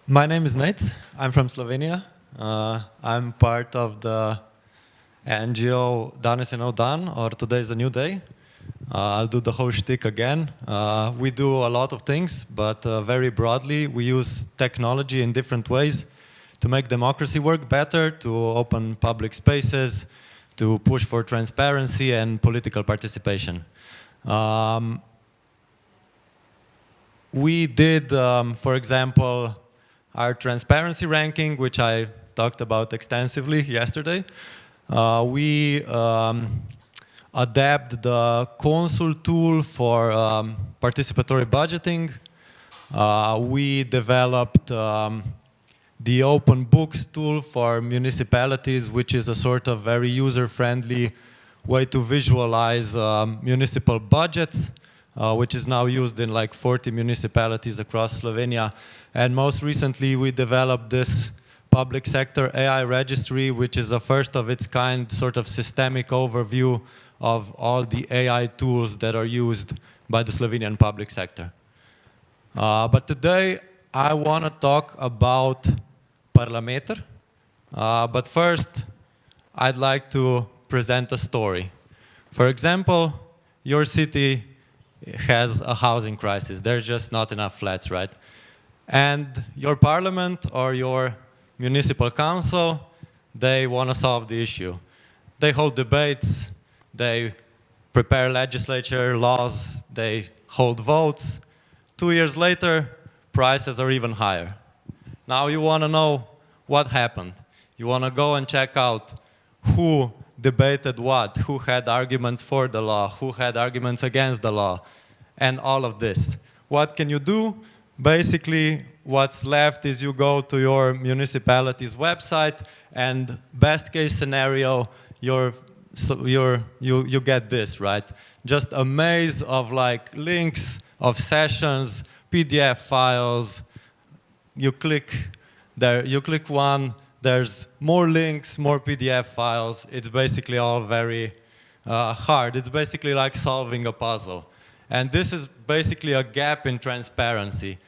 My name is Nejc. I'm from Slovenia. I'm part of the NGO Danes Je Nov Dan, or Today is a New Day. I'll do the whole shtick again. We do a lot of things, but very broadly, we use technology in different ways to make democracy work better, to open public spaces, to push for transparency and political participation. We did, for example, our transparency ranking, which I talked about extensively yesterday. We adapt the Consul tool for participatory budgeting. We developed the Open Books tool for municipalities, which is a sort of very user-friendly way to visualize municipal budgets, which is now used in like 40 municipalities across Slovenia. And most recently, we developed this public sector AI registry, which is a first of its kind sort of systemic overview of all the AI tools that are used by the Slovenian public sector. But today, I want to talk about Parlameter. But first, I'd like to present a story. For example, your city has a housing crisis. There's just not enough flats, right? And your parliament or your municipal council, they want to solve the issue. They hold debates, they prepare legislature, laws, they hold votes. 2 years later, prices are even higher. Now you want to know what happened. You want to go and check out who debated what, who had arguments for the law, who had arguments against the law, and all of this. What can you do? Basically, what's left is you go to your municipality's website, and best case scenario, you get this, right? Just a maze of like links, of sessions, PDF files. You click there, you click one, there's more links, more PDF files. It's basically all very hard. It's basically like solving a puzzle. And this is basically a gap in transparency.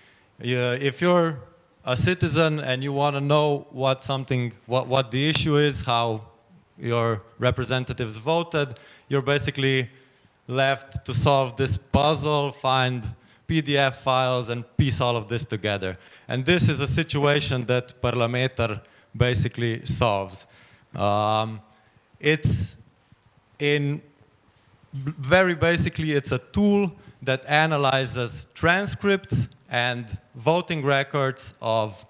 If you're a citizen and you want to know what the issue is, how your representatives voted, you're basically left to solve this puzzle, find PDF files, and piece all of this together. And this is a situation that Parlameter basically solves. Very basically, it's a tool that analyzes transcripts and voting records of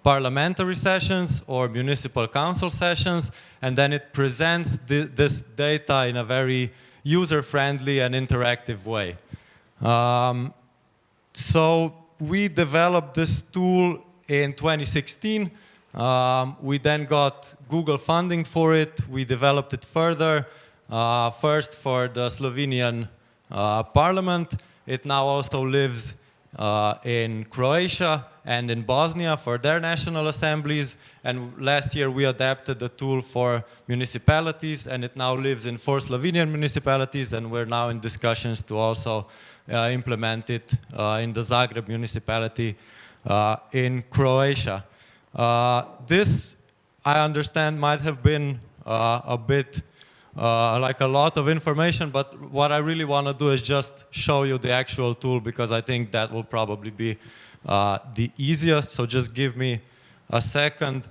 parliamentary sessions or municipal council sessions, and then it presents this data in a very user-friendly and interactive way. So we developed this tool in 2016. We then got Google funding for it. We developed it further. First for the Slovenian parliament. It now also lives in Croatia and in Bosnia for their national assemblies. And last year we adapted the tool for municipalities, and it now lives in 4 Slovenian municipalities, and we're now in discussions to also implement it in the Zagreb municipality in Croatia. This, I understand, might have been a bit like a lot of information, but what I really want to do is just show you the actual tool, because I think that will probably be the easiest. So just give me a second.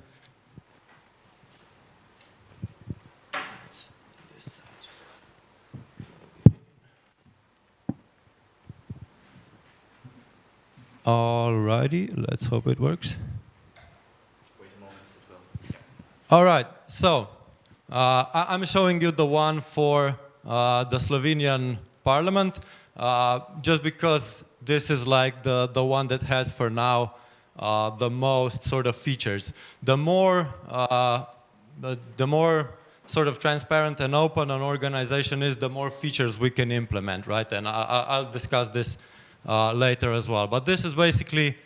Alrighty, let's hope it works. Wait a moment, it will. All right, so I'm showing you the one for the Slovenian parliament, just because this is like the one that has for now the most sort of features. The more sort of transparent and open an organization is, the more features we can implement, right? And I'll discuss this later as well. But this is basically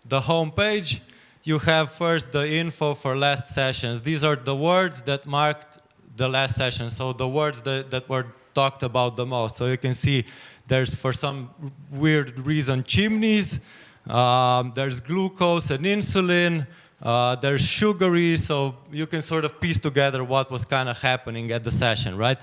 the home page. You have first the info for last sessions. These are the words that marked the last session, so the words that were talked about the most. So you can see there's, for some weird reason, chimneys, There's glucose and insulin. There's sugary, so you can sort of piece together what was kind of happening at the session, right?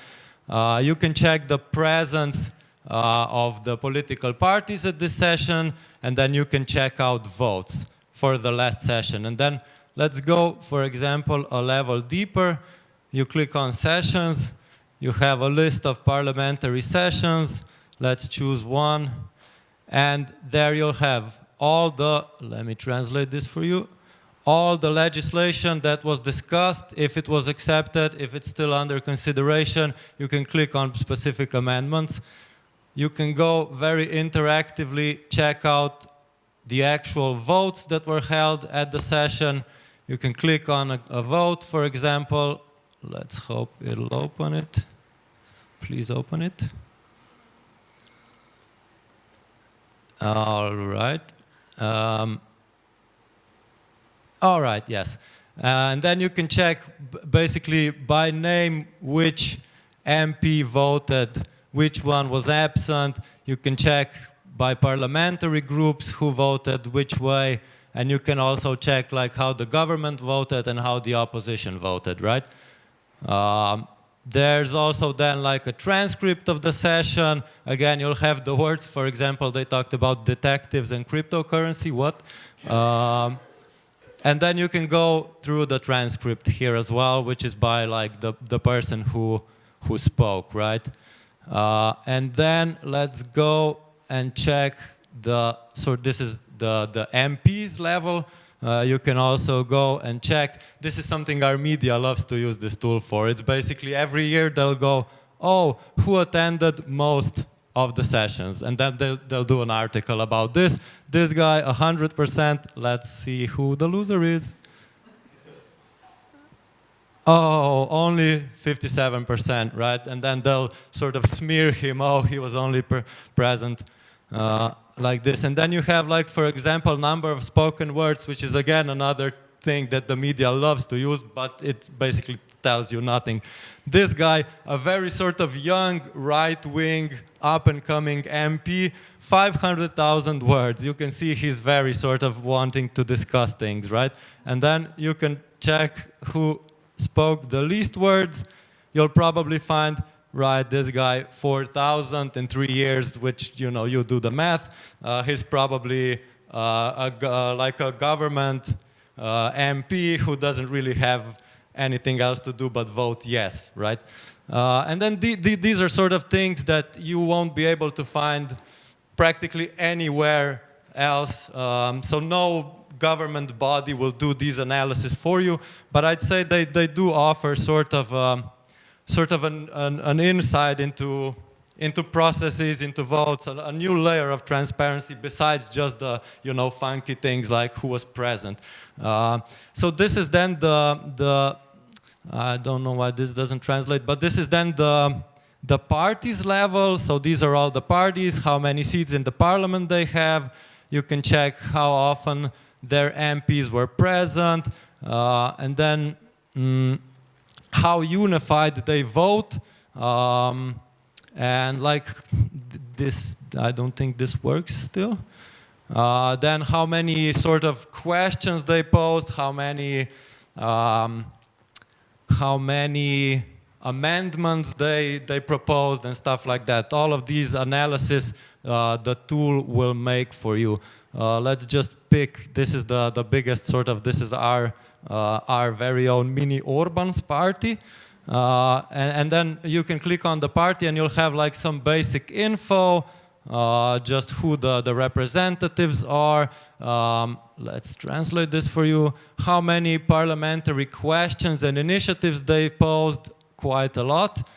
You can check the presence of the political parties at this session, and then you can check out votes for the last session. And then let's go, for example, a level deeper. You click on sessions. You have a list of parliamentary sessions. Let's choose one. And there you'll have all the, let me translate this for you, all the legislation that was discussed, if it was accepted, if it's still under consideration. You can click on specific amendments. You can go very interactively, check out the actual votes that were held at the session. You can click on a vote, for example. Let's hope it'll open it. Please open it. All right. All right, yes. And then you can check basically by name which MP voted, which one was absent. You can check by parliamentary groups who voted which way, and you can also check like how the government voted and how the opposition voted, right? There's also then like a transcript of the session. Again, you'll have the words. For example, they talked about detectives and cryptocurrency. What? And then you can go through the transcript here as well, which is by like the person who spoke, right? And then let's go and check so this is the MPs level. You can also go and check. This is something our media loves to use this tool for. It's basically every year they'll go, oh, who attended most of the sessions? And then they'll do an article about this. This guy, 100%. Let's see who the loser is. Oh, only 57%, right? And then they'll sort of smear him. Oh, he was only present. Like this. And then you have, like, for example, number of spoken words, which is again another thing that the media loves to use, but it basically tells you nothing. This guy, a very sort of young, right-wing, up-and-coming MP, 500,000 words. You can see he's very sort of wanting to discuss things, right? And then you can check who spoke the least words. You'll probably find, right, this guy, 4,000 in 3 years, which, you know, you do the math. He's probably like a government MP who doesn't really have anything else to do but vote yes, right? And then these are sort of things that you won't be able to find practically anywhere else. So no government body will do these analysis for you, but I'd say they do offer sort of an insight into processes, into votes, a new layer of transparency besides just the, you know, funky things like who was present. So this is then the I don't know why this doesn't translate, but this is then the parties level. So these are all the parties, how many seats in the parliament they have. You can check how often their MPs were present, and then how unified they vote, and like this, I don't think this works still. Then how many sort of questions they posed, how many amendments they proposed and stuff like that. All of these analysis the tool will make for you. Let's just pick, this is the biggest sort of, this is our very own mini Orban's party. And then you can click on the party and you'll have like some basic info, just who the representatives are. Let's translate this for you. How many parliamentary questions and initiatives they posed? Quite a lot.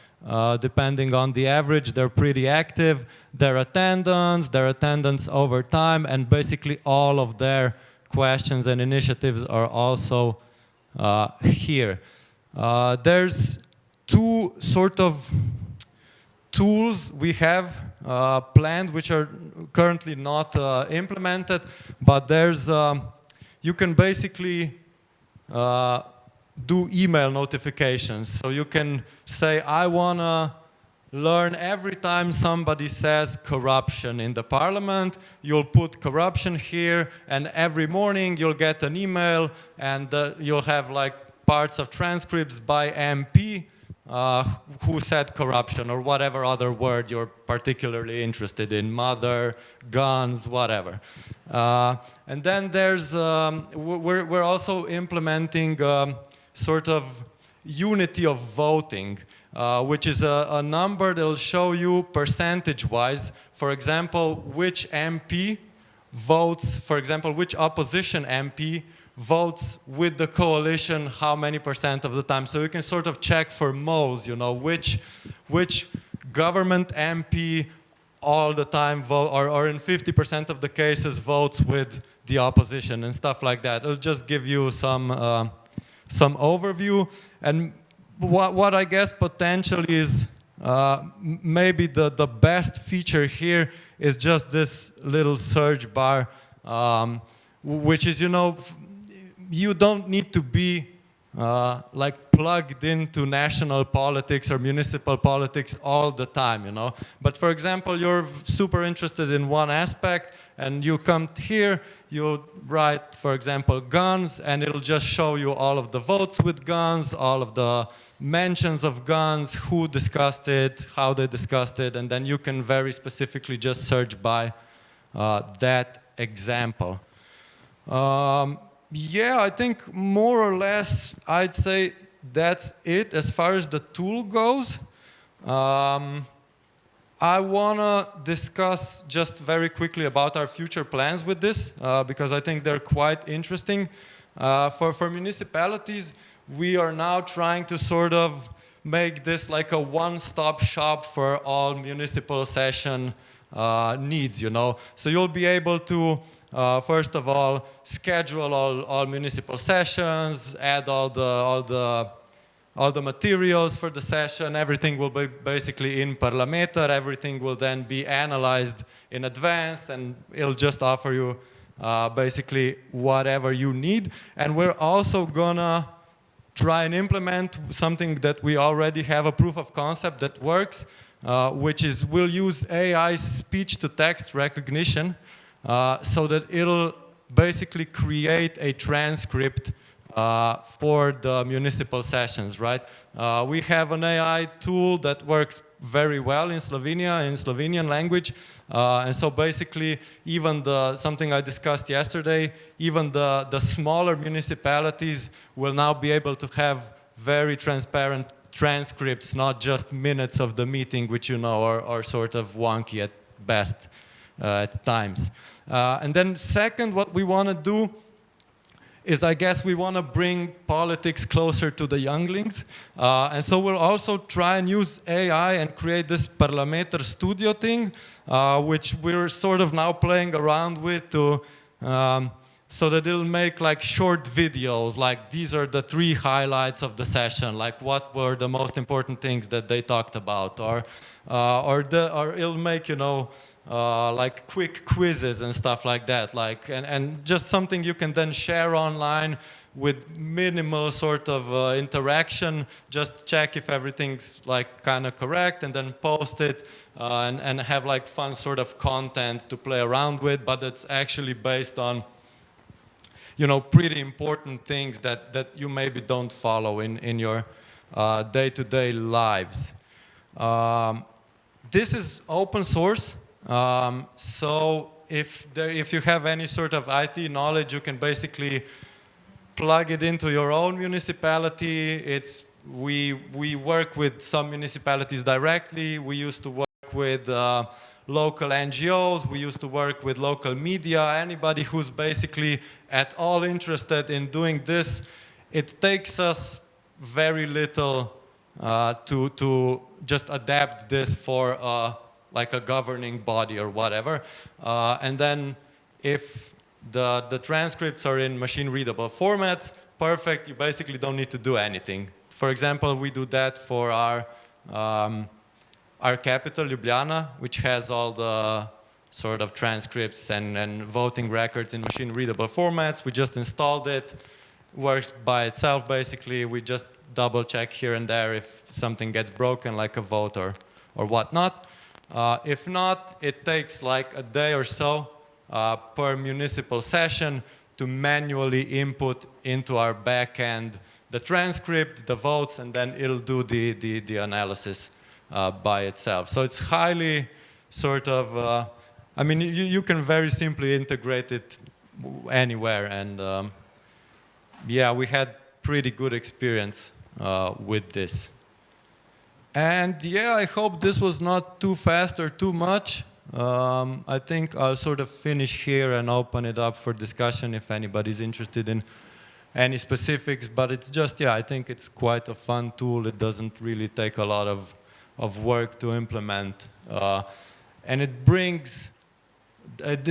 Depending on the average, they're pretty active. Their attendance over time, and basically all of their questions and initiatives are also here. There's two sort of tools we have planned, which are currently not implemented, but there's you can basically do email notifications. So you can say, I wanna learn every time somebody says corruption in the parliament, you'll put corruption here, and every morning you'll get an email, and you'll have like parts of transcripts by MP who said corruption or whatever other word you're particularly interested in, mother, guns, whatever. And then there's, we're also implementing sort of unity of voting, which is a number that will show you percentage-wise, for example, which MP votes, for example, which opposition MP votes with the coalition how many % of the time. So you can sort of check for moles, you know, which government MP all the time vote, or in 50% of the cases votes with the opposition and stuff like that. It'll just give you some overview. And what I guess potentially is maybe the best feature here is just this little search bar, which is, you know, you don't need to be like plugged into national politics or municipal politics all the time, you know. But for example, you're super interested in one aspect and you come here, you write, for example, guns, and it'll just show you all of the votes with guns, all of the mentions of guns, who discussed it, how they discussed it, and then you can very specifically just search by that example. Yeah, I think more or less I'd say that's it as far as the tool goes. I want to discuss just very quickly about our future plans with this, because I think they're quite interesting. For municipalities, we are now trying to sort of make this like a one-stop shop for all municipal session needs, you know. So you'll be able to first of all, schedule all municipal sessions, add all the materials for the session. Everything will be basically in Parlameter. Everything will then be analyzed in advance, and it'll just offer you basically whatever you need. And we're also gonna try and implement something that we already have a proof of concept that works, which is we'll use AI speech-to-text recognition. So that it'll basically create a transcript for the municipal sessions, right? We have an AI tool that works very well in Slovenia, in Slovenian language. And so basically, even something I discussed yesterday, even the smaller municipalities will now be able to have very transparent transcripts, not just minutes of the meeting, which you know are sort of wonky at best at times. And then second, what we want to do is, I guess, we want to bring politics closer to the younglings. And so we'll also try and use AI and create this Parlameter studio thing, which we're sort of now playing around with to, so that it'll make like short videos, like these are the 3 highlights of the session, like what were the most important things that they talked about, or it'll make, you know, like quick quizzes and stuff like that, like and just something you can then share online with minimal sort of interaction. Just check if everything's like kind of correct, and then post it and have like fun sort of content to play around with. But it's actually based on, you know, pretty important things that you maybe don't follow in your day-to-day lives. This is open source. So if you have any sort of IT knowledge, you can basically plug it into your own municipality. We work with some municipalities directly. We used to work with local NGOs. We used to work with local media. Anybody who's basically at all interested in doing this, it takes us very little to just adapt this for like a governing body or whatever. And then if the transcripts are in machine-readable format, perfect, you basically don't need to do anything. For example, we do that for our capital, Ljubljana, which has all the sort of transcripts and voting records in machine-readable formats. We just installed it, works by itself basically. We just double-check here and there if something gets broken, like a vote or whatnot. If not, it takes like a day or so per municipal session to manually input into our backend the transcript, the votes, and then it'll do the analysis by itself. So it's highly sort of, I mean, you can very simply integrate it anywhere, and yeah, we had pretty good experience with this. And yeah, I hope this was not too fast or too much. I think I'll sort of finish here and open it up for discussion if anybody's interested in any specifics, but it's just, yeah, I think it's quite a fun tool. It doesn't really take a lot of work to implement. And it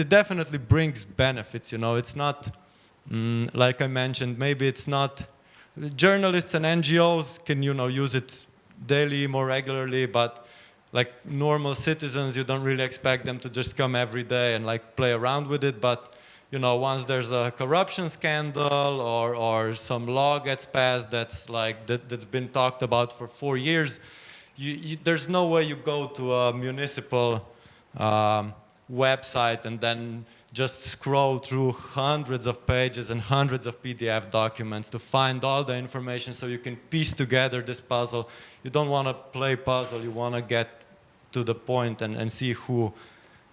definitely brings benefits, you know. It's not, like I mentioned, maybe it's not, journalists and NGOs can, you know, use it daily, more regularly, but like normal citizens, you don't really expect them to just come every day and like play around with it. But you know, once there's a corruption scandal or some law gets passed that's like that's been talked about for 4 years, there's no way you go to a municipal website and then just scroll through hundreds of pages and hundreds of PDF documents to find all the information so you can piece together this puzzle. You don't want to play puzzle, you want to get to the point and see who,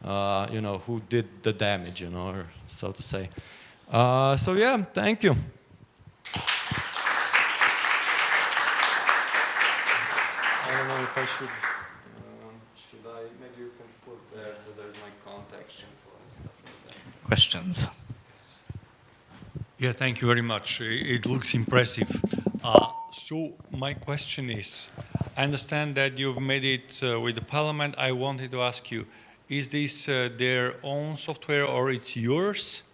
you know, who did the damage, you know, or so to say. So yeah, thank you. I don't know if I should I, maybe you can put there so there's my contact info and stuff like that. Questions? Yeah, thank you very much. It looks impressive. So my question is, I understand that you've made it with the Parliament. I wanted to ask you, is this their own software or it's yours?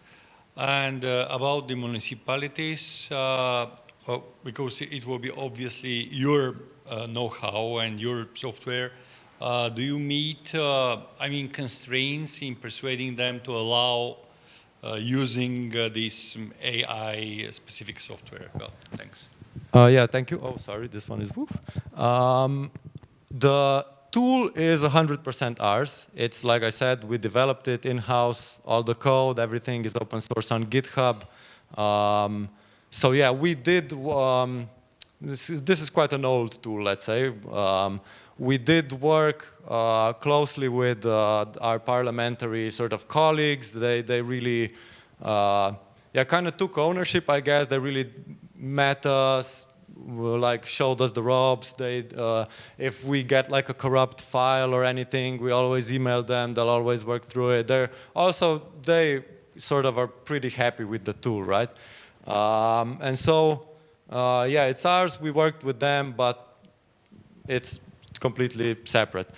And about the municipalities, because it will be obviously your know-how and your software, do you meet, I mean, constraints in persuading them to allow using this AI-specific software? Well, thanks. Yeah, thank you. Oh, sorry, this one is whoop. The tool is 100% ours. It's like I said, we developed it in-house, all the code, everything is open source on GitHub. So yeah, we did, this is quite an old tool, let's say. We did work closely with our parliamentary sort of colleagues. They really, yeah, kind of took ownership, I guess. They really met us, like showed us the ropes. If we get like a corrupt file or anything, we always email them. They'll always work through it. They sort of are pretty happy with the tool, right? And so, yeah, it's ours. We worked with them, but it's completely separate.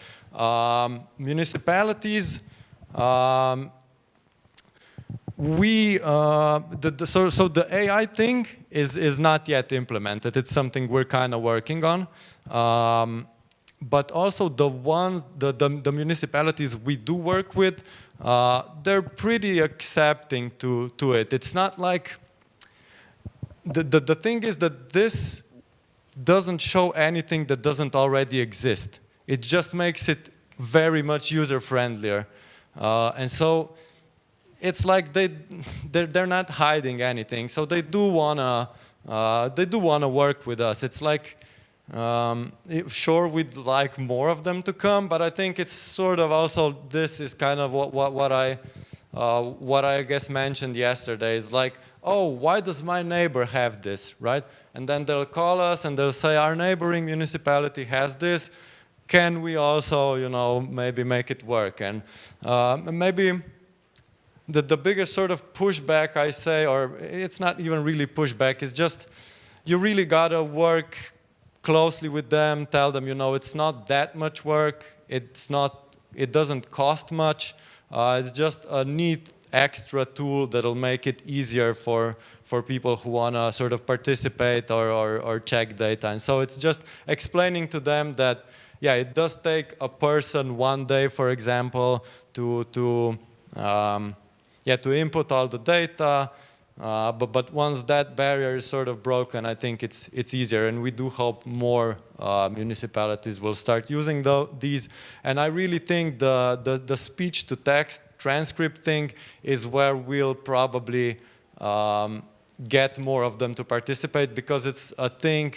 Municipalities. So the AI thing is not yet implemented. It's something we're kind of working on. But also the municipalities we do work with, they're pretty accepting to it. It's not like, the thing is that this doesn't show anything that doesn't already exist. It just makes it very much user-friendlier. And so it's like they're not hiding anything, so they do wanna work with us. It's like, sure, we'd like more of them to come, but I think it's sort of also, this is kind of what I guess mentioned yesterday, is like, oh, why does my neighbor have this, right? And then they'll call us and they'll say, our neighboring municipality has this. Can we also, you know, maybe make it work? And maybe the biggest sort of pushback, I say, or it's not even really pushback, it's just you really gotta work closely with them, tell them, you know, it's not that much work, it doesn't cost much, it's just a neat extra tool that'll make it easier for people who wanna sort of participate or check data. And so it's just explaining to them that, yeah, it does take a person one day, for example, to input all the data. But once that barrier is sort of broken, I think it's easier, and we do hope more municipalities will start using these. And I really think the speech-to-text transcript thing is where we'll probably get more of them to participate, because it's a thing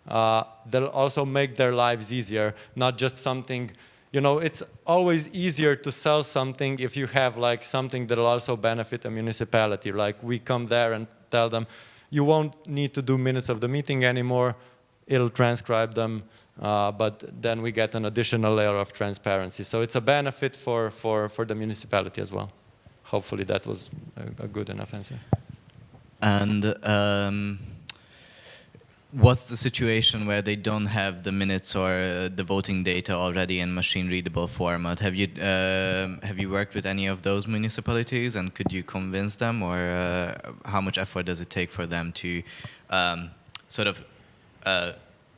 that'll also make their lives easier, not just something. You know, it's always easier to sell something if you have like something that'll also benefit a municipality. Like we come there and tell them, you won't need to do minutes of the meeting anymore, it'll transcribe them, but then we get an additional layer of transparency. So it's a benefit for the municipality as well. Hopefully that was a good enough answer. And what's the situation where they don't have the minutes or the voting data already in machine-readable format? Have you worked with any of those municipalities, and could you convince them, or how much effort does it take for them to sort of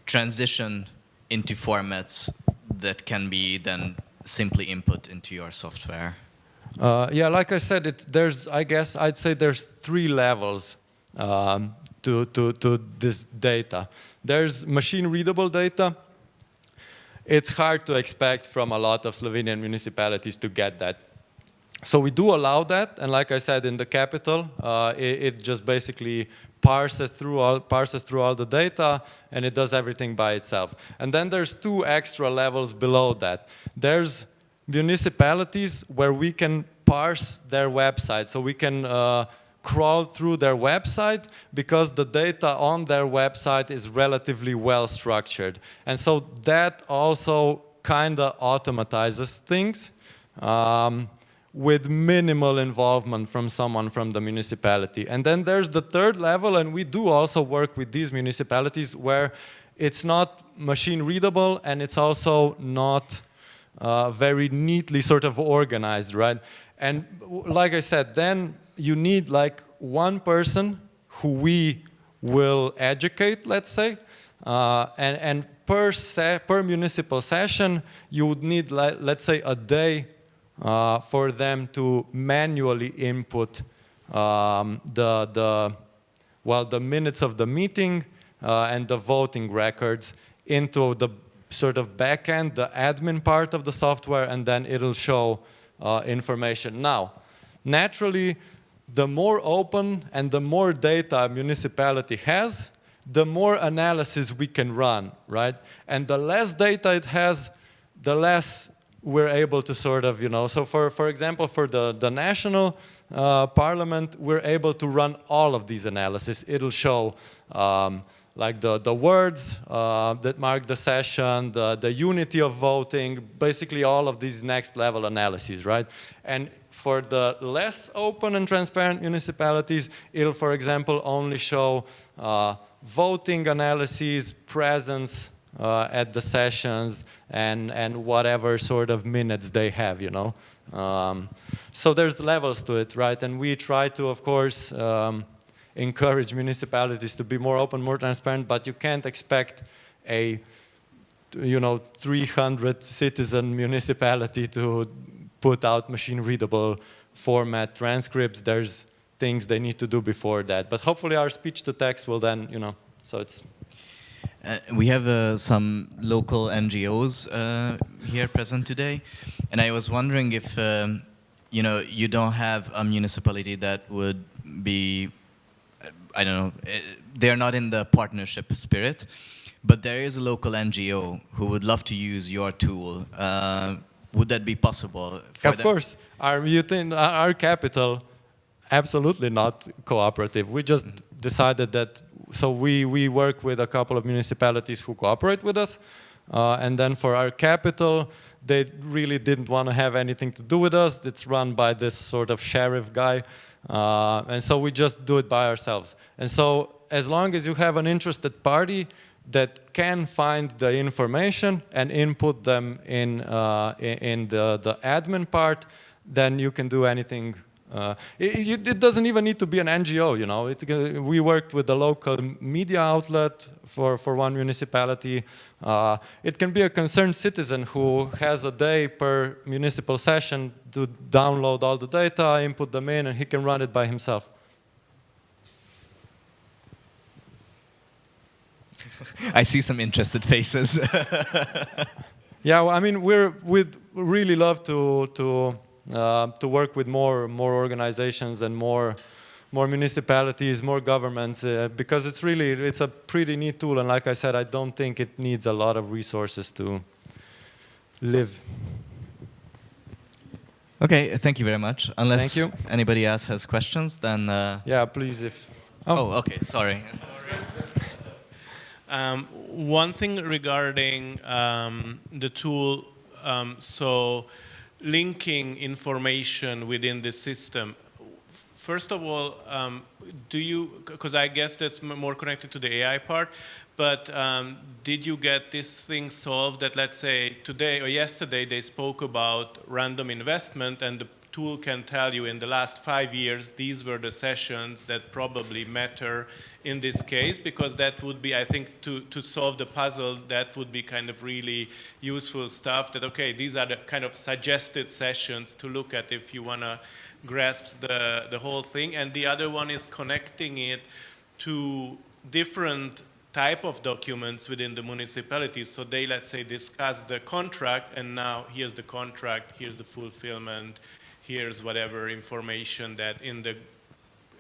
transition into formats that can be then simply input into your software? Yeah, like I said, I guess I'd say there's 3 levels to this data. There's machine-readable data. It's hard to expect from a lot of Slovenian municipalities to get that. So we do allow that, and like I said, in the capital, it just basically parses through all the data, and it does everything by itself. And then there's 2 extra levels below that. There's municipalities where we can parse their website, so we can crawl through their website, because the data on their website is relatively well structured. And so that also kind of automatizes things with minimal involvement from someone from the municipality. And then there's the 3rd level, and we do also work with these municipalities where it's not machine readable, and it's also not very neatly sort of organized, right? And like I said, then you need like one person who we will educate, let's say, and per municipal session, you would need, let's say, a day for them to manually input the minutes of the meeting and the voting records into the sort of backend, the admin part of the software, and then it'll show information. Now, naturally, the more open and the more data a municipality has, the more analysis we can run, right? And the less data it has, the less we're able to sort of, so for example, for the national parliament, we're able to run all of these analysis. It'll show like the words that mark the session, the unity of voting, basically all of these next level analyses, right? And for the less open and transparent municipalities, it'll, for example, only show voting analyses, presence at the sessions, and whatever sort of minutes they have, So there's levels to it, right? And we try to, of course, encourage municipalities to be more open, more transparent, but you can't expect a 300 citizen municipality to put out machine-readable format transcripts. There's things they need to do before that. But hopefully our speech-to-text will then, so it's... We have some local NGOs here present today, and I was wondering if, you don't have a municipality that would be, I don't know, they're not in the partnership spirit, but there is a local NGO who would love to use your tool. Would that be possible? Of course. Our capital, absolutely not cooperative. We just decided that, so we work with a couple of municipalities who cooperate with us, and then for our capital, they really didn't want to have anything to do with us. It's run by this sort of sheriff guy, and so we just do it by ourselves. And so as long as you have an interested party that can find the information and input them in the admin part, then you can do anything. It doesn't even need to be an NGO, we worked with the local media outlet for one municipality. It can be a concerned citizen who has a day per municipal session to download all the data, input them in, and he can run it by himself. I see some interested faces. Yeah, well, I mean, we'd really love to work with more organizations and more municipalities, more governments, because it's a pretty neat tool. And like I said, I don't think it needs a lot of resources to live. Okay, thank you very much. Unless Thank you. anybody else has questions, then... Yeah, please, if... Oh, okay, sorry. One thing regarding the tool, so linking information within the system. First of all, do you, because I guess that's more connected to the AI part, but did you get this thing solved that, let's say, today or yesterday they spoke about random investment, and the tool can tell you in the last 5 years these were the sessions that probably matter in this case, because that would be, I think, to solve the puzzle, that would be kind of really useful stuff, that okay, these are the kind of suggested sessions to look at if you want to grasp the whole thing. And the other one is connecting it to different type of documents within the municipalities. So they, let's say, discuss the contract, and now here's the contract, here's the fulfillment, here's whatever information that in the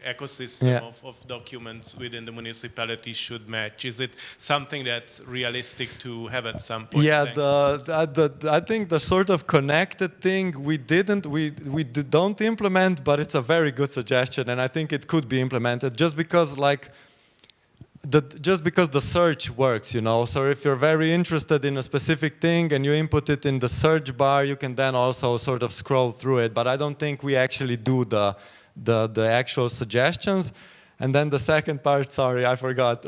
ecosystem of documents within the municipality should match. Is it something that's realistic to have at some point? Yeah, I think the sort of connected thing we don't implement, but it's a very good suggestion, and I think it could be implemented just because the search works, you know. So if you're very interested in a specific thing and you input it in the search bar, you can then also sort of scroll through it. But I don't think we actually do the actual suggestions. And then the second part, sorry, I forgot.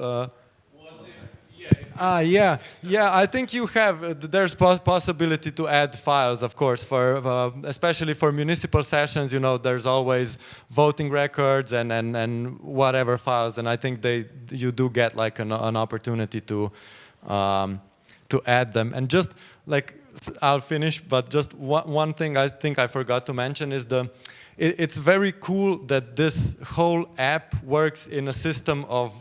Yeah, I think you have, there's possibility to add files, of course, for especially for municipal sessions, you know, there's always voting records and whatever files, and I think you do get like an opportunity to add them. And just like, I'll finish, but just one thing I think I forgot to mention is it's very cool that this whole app works in a system of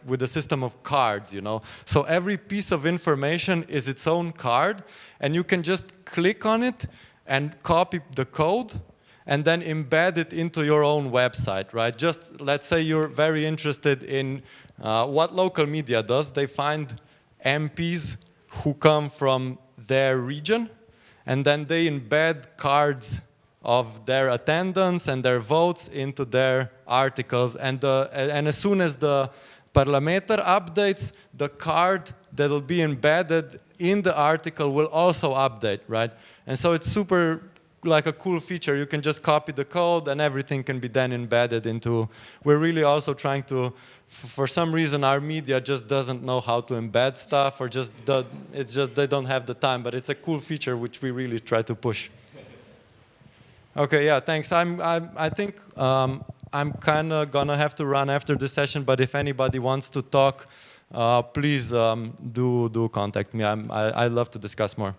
with a system of cards, you know. So every piece of information is its own card, and you can just click on it and copy the code and then embed it into your own website, right? Just let's say you're very interested in what local media does. They find MPs who come from their region, and then they embed cards of their attendance and their votes into their articles, and as soon as the Parlameter updates, the card that will be embedded in the article will also update, right? And so it's super like a cool feature. You can just copy the code and everything can be then embedded into. We're really also trying to, for some reason our media just doesn't know how to embed stuff, or it's just they don't have the time, but it's a cool feature which we really try to push. Okay, yeah, thanks. I think I'm kind of gonna have to run after this session, but if anybody wants to talk, please do contact me. I'd love to discuss more.